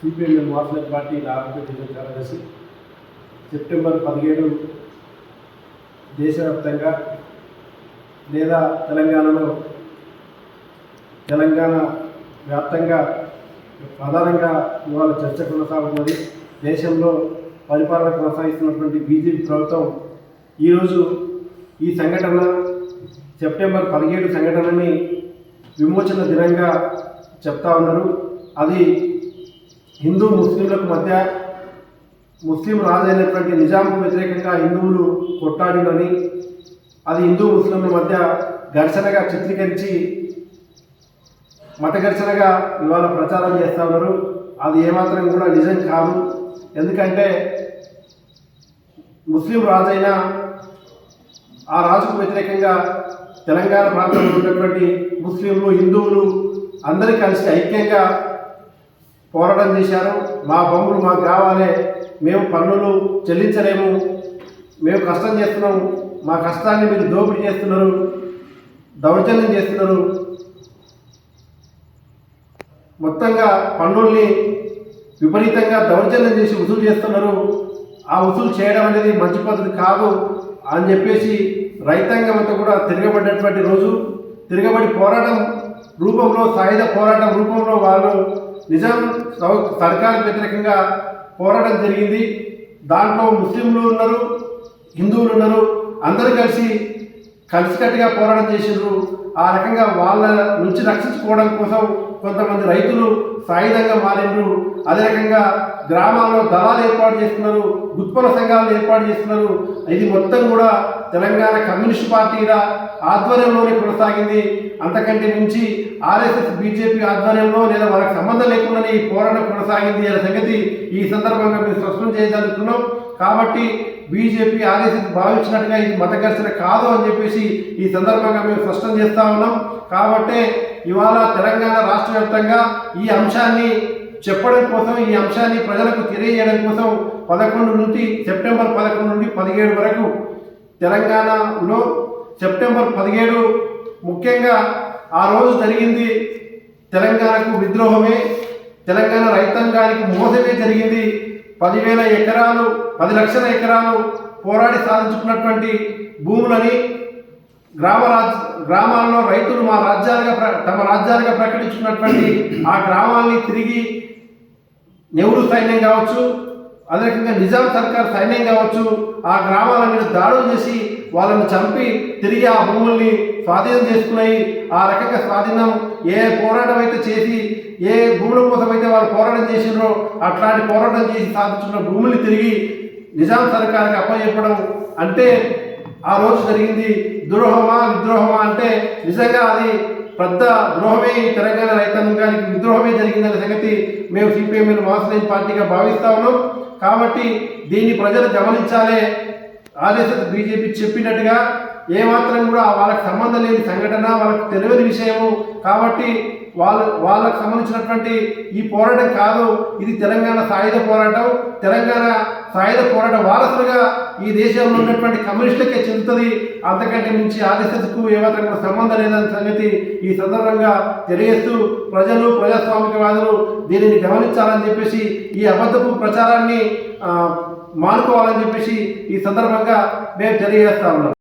CPM Marxist party రాష్ట్ర division కార్యదర్శి September 17 దేశవ్యాప్తంగా లేదా తెలంగాణ వ్యాప్తంగా ప్రధానంగా ఇవాళ చర్చ కొనసాగుతున్నది. దేశంలో పరిపాలన కొనసాగిస్తున్నటువంటి బీజేపీ ప్రభుత్వం ఈరోజు ఈ సంఘటన సెప్టెంబర్ 17 సంఘటనని విమోచన దినంగా చెప్తా ఉన్నారు. అది హిందూ ముస్లింలకు మధ్య ముస్లిం రాజు అయినటువంటి నిజాంకు వ్యతిరేకంగా హిందువులు కొట్టాడినని, అది హిందూ ముస్లింల మధ్య ఘర్షణగా చిత్రీకరించి మత ఘర్షణగా ఇవాళ ప్రచారం చేస్తూ ఉన్నారు. అది ఏమాత్రం కూడా నిజం కాదు. ఎందుకంటే ముస్లిం రాజైన ఆ రాజుకు వ్యతిరేకంగా తెలంగాణ ప్రాంతంలో ఉన్నటువంటి ముస్లింలు హిందువులు అందరూ కలిసి ఐక్యంగా పోరాటం చేశారు. మా భూములు మాకు కావాలి, మేము పన్నులు చెల్లించలేము, మేము కష్టం చేస్తున్నాము, మా కష్టాన్ని మీరు దోపిడీ చేస్తున్నారు, దౌర్జన్యం చేస్తున్నారు, మొత్తంగా పన్నుల్ని విపరీతంగా దౌర్జన్యం చేసి వసూలు చేస్తున్నారు, ఆ వసూలు చేయడం అనేది మంచి పద్ధతి కాదు అని చెప్పేసి రైతాంగం అంతా కూడా తిరగబడినటువంటి రోజు. తిరగబడి పోరాటం రూపంలో, సాయుధ పోరాటం రూపంలో వాళ్ళు నిజాం సర్కారుకు వ్యతిరేకంగా పోరాటం జరిగింది. దాంట్లో ముస్లింలు ఉన్నారు, హిందువులు ఉన్నారు, అందరూ కలిసికట్టుగా పోరాటం చేసిండ్రు. ఆ రకంగా వాళ్ళ నుంచి రక్షించుకోవడం కోసం కొంతమంది రైతులు సాయుధంగా మారిండ్రు. అదే రకంగా గ్రామాల్లో దళాలు ఏర్పాటు చేస్తున్నారు, గుత్పల సంఘాలను ఏర్పాటు చేస్తున్నారు. ఇది మొత్తం కూడా తెలంగాణ కమ్యూనిస్ట్ పార్టీల ఆధ్వర్యంలోనే కొనసాగింది. అంతకంటే మించి ఆర్ఎస్ఎస్ బీజేపీ ఆధ్వర్యంలో లేదా వాళ్ళకి సంబంధం లేకుండానే ఈ పోరాటం కొనసాగింది అనే సంగతి ఈ సందర్భంగా మేము స్పష్టం చేయగలుగుతున్నాం. కాబట్టి బీజేపీ ఆర్ఎస్ఎస్ భావించినట్టుగా ఇది మత ఘర్షణ కాదు అని చెప్పేసి ఈ సందర్భంగా మేము స్పష్టం చేస్తూ ఉన్నాం. కాబట్టి ఇవాళ తెలంగాణ రాష్ట్ర వ్యాప్తంగా ఈ అంశాన్ని చెప్పడం కోసం, ఈ అంశాన్ని ప్రజలకు తెలియజేయడం కోసం సెప్టెంబర్ 11 నుండి 17 వరకు తెలంగాణలో సెప్టెంబర్ 17 ముఖ్యంగా ఆ రోజు జరిగింది తెలంగాణకు విద్రోహమే, తెలంగాణ రైతాంగానికి మోసమే జరిగింది. 10,000 ఎకరాలు 10 లక్షల ఎకరాలు పోరాడి సాధించుకున్నటువంటి భూములని గ్రామాల్లో రైతులు తమ రాజ్యాలుగా ప్రకటించుకున్నటువంటి ఆ గ్రామాల్ని తిరిగి నెహ్రూ సైన్యం కావచ్చు, అదే రకంగా నిజాం సర్కార్ సైన్యం కావచ్చు, ఆ గ్రామాల మీద దాడులు చేసి వాళ్ళని చంపి తిరిగి ఆ భూముల్ని స్వాధీనం చేసుకున్నాయి. ఆ రకంగా స్వాధీనం ఏ పోరాటం అయితే చేసి ఏ భూముల కోసం అయితే వాళ్ళు పోరాటం చేసినారో అట్లాంటి పోరాటం చేసి సాధించుకున్న భూముల్ని తిరిగి నిజాం సర్కార్కి అప్పచెప్పడం అంటే ఆ రోజు జరిగింది ద్రోహమా విద్రోహమా అంటే నిజంగా అది పెద్ద ద్రోహమే. తెలంగాణ రైతాంగానికి విద్రోహమే జరిగిందనే సంగతి మేము సిపిఎం మార్క్సిస్ట్ పార్టీగా భావిస్తా ఉన్నాం. కాబట్టి దీన్ని ప్రజలు గమనించాలి. ఆర్ఎస్ఎస్ బీజేపీ చెప్పినట్టుగా ఏమాత్రం కూడా వాళ్ళకి సంబంధం లేని సంఘటన, వాళ్ళకి తెలియని విషయము. కాబట్టి వాళ్ళకు సంబంధించినటువంటి ఈ పోరాటం కాదు, ఇది తెలంగాణ సాయుధ పోరాటం. తెలంగాణ సాయుధ పోరాట వారసులుగా ఈ దేశంలో ఉన్నటువంటి కమ్యూనిస్టులకే చెందుతుంది. అంతకంటే మించి ఆర్ఎస్ఎస్కు ఏమాత్రం కూడా సంబంధం లేదనే సంగతి ఈ సందర్భంగా తెలియజేస్తూ ప్రజలు, ప్రజాస్వామికవాదులు దీనిని గమనించాలని చెప్పేసి, ఈ అబద్ధపు ప్రచారాన్ని మానుకోవాలని చెప్పేసి ఈ సందర్భంగా మేము తెలియజేస్తా ఉన్నాం.